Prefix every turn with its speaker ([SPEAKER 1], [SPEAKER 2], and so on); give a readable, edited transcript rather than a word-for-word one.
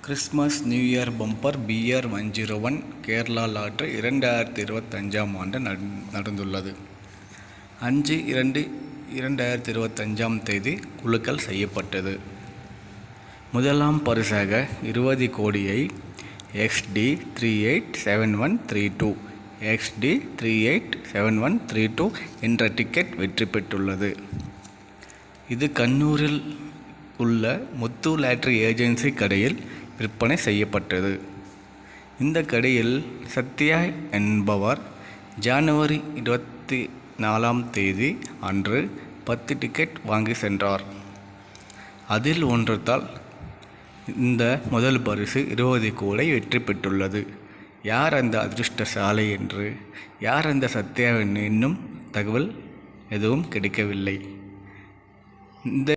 [SPEAKER 1] Christmas new year bumper BR101 Kerala lottery 2025 நடந்துள்ளது. 5/2/2025 குலுக்கல் செய்யப்பட்டது. முதலாம் பரிசாக 20 கோடியை XD387132 XD387132 என்ற டிக்கெட் வெற்றி பெற்றுள்ளது. இது கண்ணூரில் உள்ள முத்து லாட்டரி ஏஜென்சி கடையில் விற்பனை செய்யப்பட்டது. இந்த கடையில் சத்யா என்பவர் ஜனவரி 24 அன்று 10 டிக்கெட் வாங்கி சென்றார். அதில் ஒன்றத்தால் இந்த முதல் பரிசு 20 கோடி வெற்றி பெற்றுள்ளது. யார் அந்த அதிர்ஷ்டசாலி என்று யார் அந்த சத்யா இன்னும் தகவல் எதுவும் கிடைக்கவில்லை. இந்த